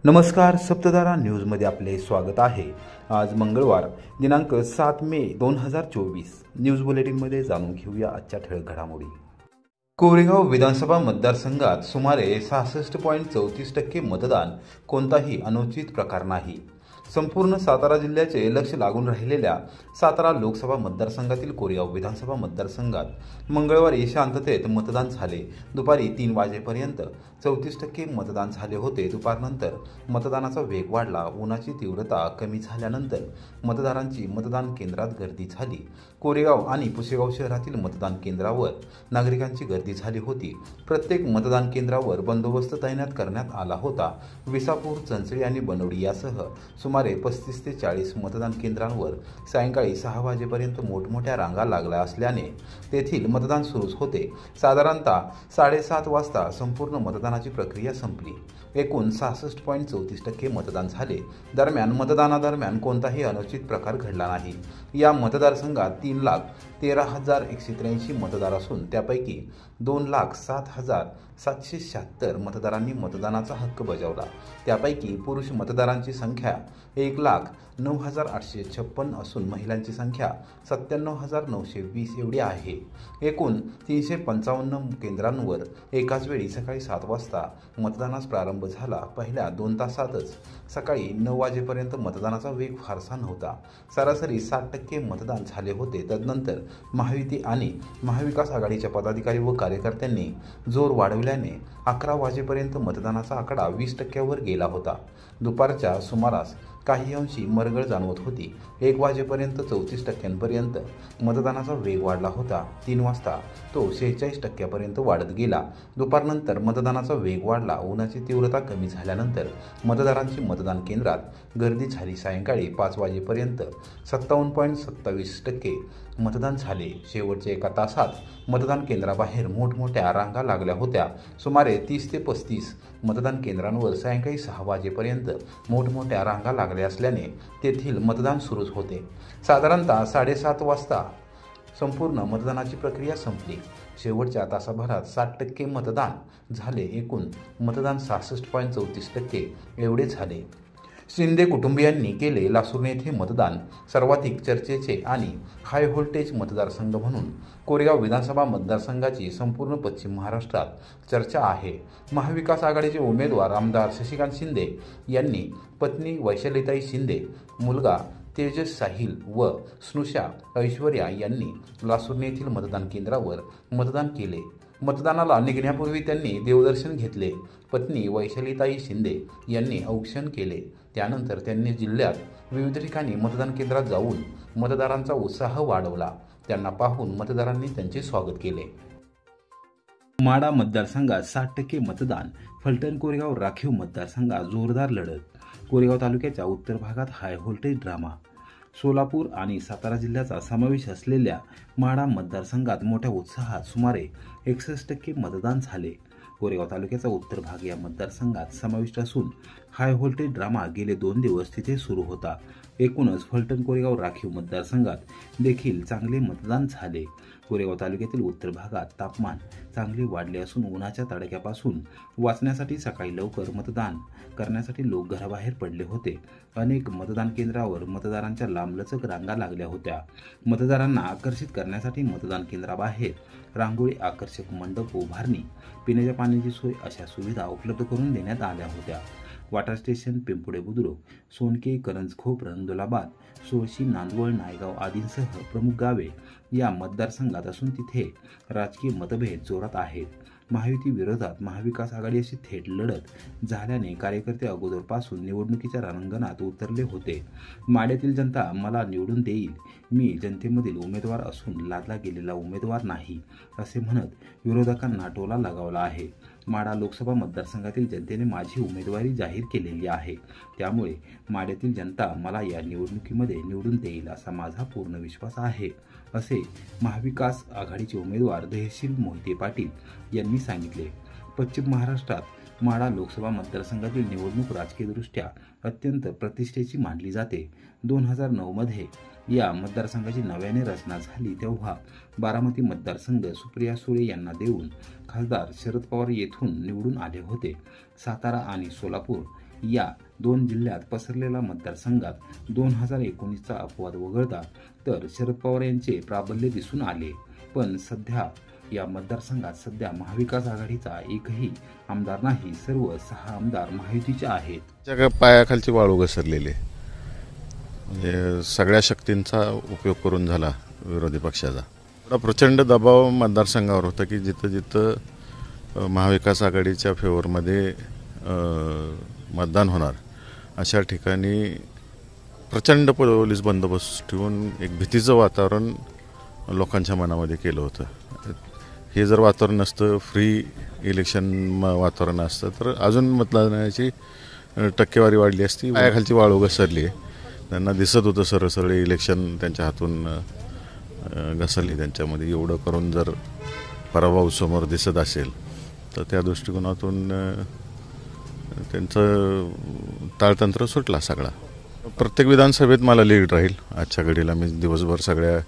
नमस्कार, सप्तधारा न्यूजमध्ये आपले स्वागत आहे। आज मंगळवार दिनांक 7 मे 2024 न्यूज बुलेटिनमध्ये जाणून घेऊया आजच्या ठळक घडामोडी। कोरेगाव विधानसभा मतदारसंघात सुमारे 66.34% मतदान, कोणताही अनुचित प्रकार नाही। संपूर्ण सातारा जिल्ह्याचे लक्ष लागून राहिलेल्या सातारा लोकसभा मतदारसंघातील कोरेगाव विधानसभा मतदारसंघात मंगळवारी शांततेत मतदान झाले। दुपारी 3 वाजेपर्यंत 34% मतदान झाले होते। दुपारनंतर मतदानाचा वेग वाढला। उन्हाची तीव्रता कमी झाल्यानंतर मतदारांची मतदान केंद्रात गर्दी झाली। कोरेगाव आणि पुसेगाव शहरातील मतदान केंद्रावर नागरिकांची गर्दी झाली होती। प्रत्येक मतदान केंद्रावर बंदोबस्त तैनात करण्यात आला होता। विसापूर, चंचळी आणि बनवडी यासह सुमारे 35 ते 40 मतदान केंद्रांवर सायंकाळी 6 वाजेपर्यंत मोठमोठ्या रांगा लागल्या असल्याने तेथील मतदान सुरूच होते। साधारणतः 7:30 वाजता संपूर्ण मतदानाची प्रक्रिया संपली। एकूण 66.34% मतदान झाले। दरम्यान मतदानादरम्यान कोणताही अनुचित प्रकार घडला नाही। या मतदारसंघात 3,13,183 मतदार असून त्यापैकी 2,07,776 मतदारांनी मतदानाचा हक्क बजावला। त्यापैकी पुरुष मतदारांची संख्या 1,09,856 असून महिलांची संख्या 97,920 एवढी आहे। एकूण 355 केंद्रांवर एकाच वेळी सकाळी 7 वाजता मतदानास प्रारंभ झाला। पहिल्या 2 तासातच सकाळी 9 वाजेपर्यंत मतदानाचा वेग फारसा नव्हता। सरासरी 60% मतदान झाले होते। तदनंतर महायुती आणि महाविकास आघाडीच्या पदाधिकारी व कार्यकर्त्यांनी जोर वाढविल्याने 11 वाजेपर्यंत मतदानाचा आकडा 20% गेला होता। दुपारच्या सुमारास काही अंशी मरगळ जाणवत होती। 1 वाजेपर्यंत 34% मतदानाचा वेग वाढला होता। 3 वाजता तो 46% वाढत गेला। दुपारनंतर मतदानाचा वेग वाढला। उन्हाची तीव्रता कमी झाल्यानंतर मतदारांची मतदान केंद्रात गर्दी झाली। सायंकाळी 5 वाजेपर्यंत 57.27% मतदान झाले। शेवटच्या 1 तासात मतदान केंद्राबाहेर मोठमोठ्या रांगा लागल्या होत्या। सुमारे 30 ते 35 मतदान केंद्रांवर सायंकाळी 6 वाजेपर्यंत मोठमोठ्या रांगा लागल्या असल्याने तेथील मतदान सुरूच होते। साधारणतः 7:30 वाजता संपूर्ण मतदानाची प्रक्रिया संपली। शेवटच्या तासाभरात 60% मतदान झाले। एकूण मतदान 66.34% एवढे झाले। शिंदे कुटुंबियांनी केले लासूर येथे मतदान। सर्वाधिक चर्चेचे आणि हाय व्होल्टेज मतदारसंघ म्हणून कोरेगाव विधानसभा मतदारसंघाची संपूर्ण पश्चिम महाराष्ट्रात चर्चा आहे। महाविकास आघाडीचे उमेदवार आमदार शशिकांत शिंदे यांनी पत्नी वैशालीताई शिंदे, मुलगा तेजस साहिल व स्नुषा ऐश्वर्या यांनी लासूर येथील मतदान केंद्रावर मतदान केले। मतदानाला निघण्यापूर्वी त्यांनी देवदर्शन घेतले। पत्नी वैशालीताई शिंदे यांनी औक्षण केले। त्यानंतर त्यांनी जिल्ह्यात विविध ठिकाणी मतदान केंद्रात जाऊन मतदारांचा उत्साह वाढवला। त्यांना पाहून मतदारांनी त्यांचे स्वागत केले। माढा मतदारसंघात 60% मतदान। फलटण कोरेगाव राखीव मतदारसंघात जोरदार लढत। कोरेगाव तालुक्याच्या उत्तर भागात हाय व्होल्टेज ड्रामा। सोलापूर आणि सातारा जिल्ह्याचा समावेश असलेल्या माढा मतदारसंघात मोठ्या उत्साहात सुमारे 61% मतदान झाले। कोरेगाव तालुक्याचा उत्तर भाग या मतदारसंघात समाविष्ट असून हाय व्होल्टेज ड्रामा गेले 2 दिवस तिथे सुरू होता। एकूणच फलटण कोरेगाव राखीव मतदारसंघात देखील चांगले मतदान झाले। कोरेगाव तालुक्यातील उत्तर भागात तापमान चांगले वाढले असून उन्हाच्या तडाख्यापासून वाचण्यासाठी सकाळी लवकर मतदान करण्यासाठी लोक घराबाहेर पडले होते। अनेक मतदान केंद्रावर मतदारांच्या लांबलचक रांगा लागल्या होत्या। मतदारांना आकर्षित करण्यासाठी मतदान केंद्राबाहेर रांगोळी, आकर्षक मंडप उभारणी, पिण्याच्या पाण्याची सोय अशा सुविधा उपलब्ध करून देण्यात आल्या होत्या। वाटर स्टेशन, पिंपुडे बुद्रुक, सोनके, करंजखोप, रंदोलाबाद, सोळशी, नांदवळ, नायगाव आदींसह प्रमुख गावे या मतदारसंघात असून तिथे राजकीय मतभेद जोरात आहेत। महायुती विरोधात महाविकास आघाडी अशी थेट लढत झाल्याने कार्यकर्ते अगोदरपासून निवडणुकीच्या रणांगणात उतरले होते। माढ्यातील जनता मला निवडून देईल, मी जनतेमधील उमेदवार असून लादला गेलेला उमेदवार नाही, असे म्हणत विरोधकांना टोला लगावला आहे। माढा लोकसभा मतदारसंघातील जनतेने माझी उमेदवारी जाहीर केलेली आहे, त्यामुळे माढ्यातील जनता मला या निवडणुकीमध्ये निवडून देईल असा माझा पूर्ण विश्वास आहे, असे महाविकास आघाडीचे उमेदवार धैर्यशील मोहिते पाटील यांनी सांगितले। पश्चिम महाराष्ट्रात माढा लोकसभा मतदारसंघातील निवडणूक राजकीयदृष्ट्या अत्यंत प्रतिष्ठेची मानली जाते। 2009 मध्ये या मतदारसंघाची नव्याने रचना झाली तेव्हा बारामती मतदारसंघ सुप्रिया सुळे यांना देऊन खासदार शरद पवार येथून निवडून आले होते। सातारा आणि सोलापूर या 2 जिल्ह्यात पसरलेला मतदारसंघात 2019चा अपवाद वगळता तर शरद पवार यांचे प्राबल्य दिसून आले. पण सध्या या मतदारसंघात महाविकास आघाडीचा एकही आमदार नाही. सर्व 6 आमदार महायुतीचे आहेत. जगा पायाखालची वाळू घसरलेली, म्हणजे सगळ्या शक्तींचा उपयोग करून झाला विरोधी पक्षाचा. प्रचंड दबाव मतदारसंघावर होता की जिथं जिथं महाविकास आघाडीच्या फेवरमध्ये मतदान होणार अशा ठिकाणी प्रचंड पोलीस बंदोबस्त ठेवून एक भीतीचं वातावरण लोकांच्या मनामध्ये केलं होतं. हे जर वातावरण नसतं, फ्री इलेक्शन वातावरण असतं तर अजून मतदानाची टक्केवारी वाढली असती. पायाखालची वाळू घसरली, त्यांना दिसत होतं सरळ सरळ इलेक्शन त्यांच्या हातून घसरली. त्यांच्यामध्ये एवढं करून जर पराभव समोर दिसत असेल तर त्या दृष्टिकोनातून त्यांचं ताळतंत्र सुटला सगळा. प्रत्येक विधानसभेत मला लीड राहील. आजच्या घडीला मी दिवसभर सगळ्या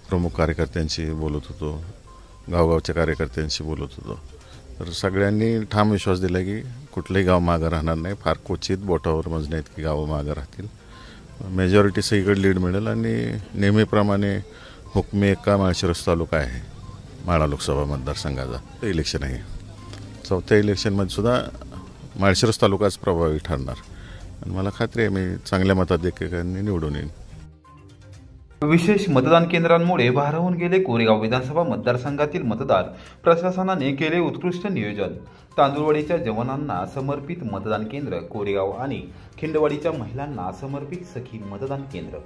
प्रमुख कार्यकर्त्यांशी बोलत होतो, गावगावच्या कार्यकर्त्यांशी बोलत होतो. तर सगळ्यांनी ठाम विश्वास दिला की कुठलंही गाव मागं राहणार नाही. फार क्वचित बोटावर मोजणे इतकी गावं मागं राहतील. मेजॉरिटी सगळीकडे लीड मिळेल आणि नेहमीप्रमाणे हुकमी एका माळशिरस तालुका आहे माळा लोकसभा मतदारसंघाचा इलेक्शन आहे. 4थ्या इलेक्शनमध्ये सुद्धा माळशिरस तालुकाच प्रभावी ठरणार आणि मला खात्री आहे मी चांगल्या मताधिक्याने निवडून येईन. विशेष मतदान केंद्रांमुळे भारावून गेले कोरेगाव विधानसभा मतदारसंघातील मतदार. प्रशासनाने केले उत्कृष्ट नियोजन. तांदुळवाडीच्या जवानांना समर्पित मतदान केंद्र, कोरेगाव आणि खिंडवाडीच्या महिलांना समर्पित सखी मतदान केंद्र,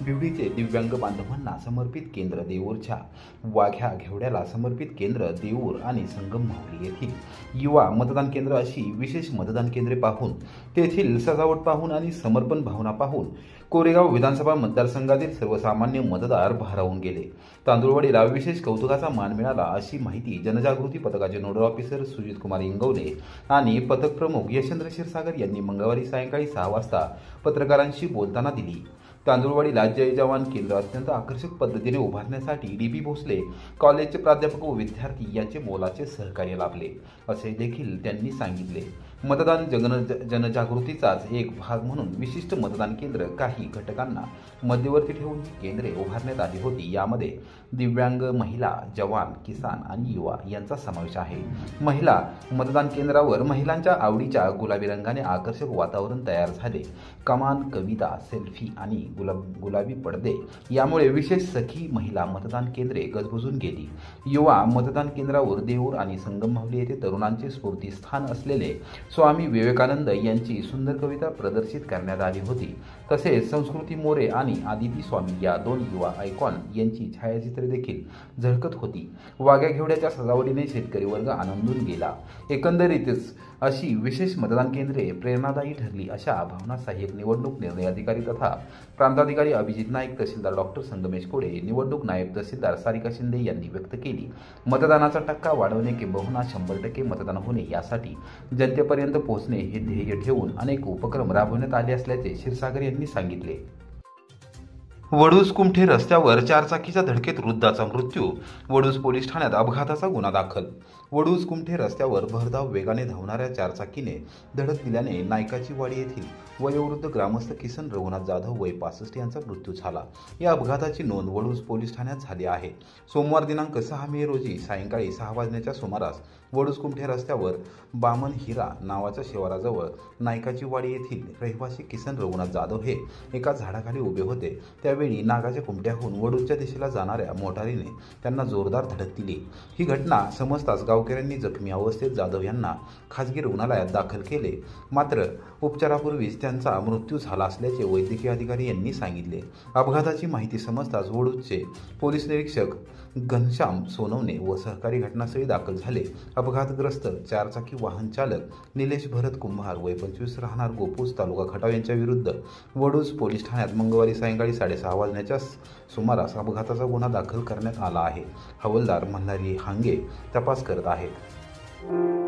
बिवडीचे दिव्यांग बांधवांना समर्पित केंद्र, देऊरच्या वाघ्या घेवड्याला समर्पित केंद्र, देऊर आणि संगम माहुली येथील युवा मतदान केंद्र अशी विशेष मतदान केंद्रे पाहून, तेथील सजावट पाहून आणि समर्पण भावना पाहून कोरेगाव विधानसभा मतदारसंघातील सर्वसामान्य मतदार भारावून गेले. तांदुळवाडीला विशेष कौतुकाचा मान मिळाला अशी माहिती जनजागृती पथकाचे नोडल ऑफिसर सुजित कुमार इंगवले आणि पथक प्रमुख यशेंद्र क्षीरसागर यांनी मंगळवारी सायंकाळी 6 वाजता पत्रकारांशी बोलताना दिली. तांदुळवाडीला जय जवान केंद्र अत्यंत आकर्षक पद्धतीने उभारण्यासाठी डी.बी. भोसले कॉलेजचे प्राध्यापक व विद्यार्थी यांचे मोलाचे सहकार्य लाभले असे देखील त्यांनी सांगितले. मतदान जनजागृतीचाच एक भाग म्हणून विशिष्ट मतदान केंद्र काही घटकांना मध्यवर्ती ठेवून ही केंद्रे उभारण्यात आली होती. यामध्ये दिव्यांग, महिला, जवान, किसान आणि युवा यांचा समावेश आहे. महिला मतदान केंद्रावर महिलांच्या आवडीच्या गुलाबी रंगाने आकर्षक वातावरण तयार झाले. कमान, कविता, सेल्फी आणि गुलाबी पडदे यामुळे विशेष सखी महिला मतदान केंद्रे गजबजून गेली. युवा मतदान केंद्रावर देऊर आणि संगम माहुली येथे तरुणांचे स्फूर्तीस्थान असलेले स्वामी विवेकानंद यांची सुंदर कविता प्रदर्शित करण्यात आली होती. तसेच संस्कृती मोरे आणि आदिती स्वामी या 2 युवा आयकॉन यांची छायाचित्रे देखील झळकत होती. वाघ्या घेवड्याच्या सजावटीने शेतकरी वर्ग आनंदून गेला. एकंदरीतच अशी विशेष मतदान केंद्रे प्रेरणादायी ठरली अशा भावना सहाय्यक निवडणूक निर्णय अधिकारी तथा प्रांताधिकारी अभिजित नाईक, तहसीलदार डॉक्टर संगमेश कोडे, निवडणूक नायब तहसीलदार सारिका शिंदे यांनी व्यक्त केली. मतदानाचा टक्का वाढवणे किंबहुना 100% मतदान होणे यासाठी जनतेपर्यंत पोहोचणे हे ध्येय ठेवून अनेक उपक्रम राबवण्यात आले असल्याचे क्षीरसागर यांनी सांगितले. वडूज कुमठे रस्त्यावर 4 चाकीच्या धडकेत वृद्धाचा मृत्यू. वडूज पोलीस ठाण्यात अपघाताचा गुन्हा दाखल. वडूज कुमठे रस्त्यावर भरधाव वेगाने धावणाऱ्या 4 चाकीने धडक दिल्याने नायकाची वाडी येथील वयोवृद्ध ग्रामस्थ किसन रघुनाथ जाधव वय 65 यांचा मृत्यू झाला. या अपघाताची नोंद वडूज पोलीस ठाण्यात झाली आहे. सोमवार दिनांक 6 मे रोजी सायंकाळी 6 वाजण्याच्या सुमारास वडूज कुमठे रस्त्यावर बामन हिरा नावाच्या शिवाराजवळ नायकाची वाडी येथील रहिवासी किसन रघुनाथ जाधव हे एका झाडाखाली उभे होते. त्यावेळी नागाच्या कुमट्याहून वडूजच्या दिशेला जाणाऱ्या मोटारीने त्यांना जोरदार धडक दिली. ही घटना समजताच गावकऱ्यांनी जखमी अवस्थेत जाधव यांना खासगी रुग्णालयात दाखल केले. मात्र उपचारापूर्वीच त्यांचा मृत्यू झाला असल्याचे वैद्यकीय अधिकारी यांनी सांगितले. अपघाताची माहिती समजताच वडूजचे पोलीस निरीक्षक घनश्याम सोनवणे व सहकारी घटनास्थळी दाखल झाले. अपघातग्रस्त 4 चाकी वाहन चालक निलेश भरत कुंभार वय 25 राहणार गोपूस तालुका खटाव यांच्या विरुद्ध वडूज पोलीस ठाण्यात मंगळवारी सायंकाळी 6:30 वाजण्याच्या सुमारास अपघाताचा गुन्हा दाखल करण्यात आला आहे. हवालदार मल्हारी हांगे तपास करत आहेत.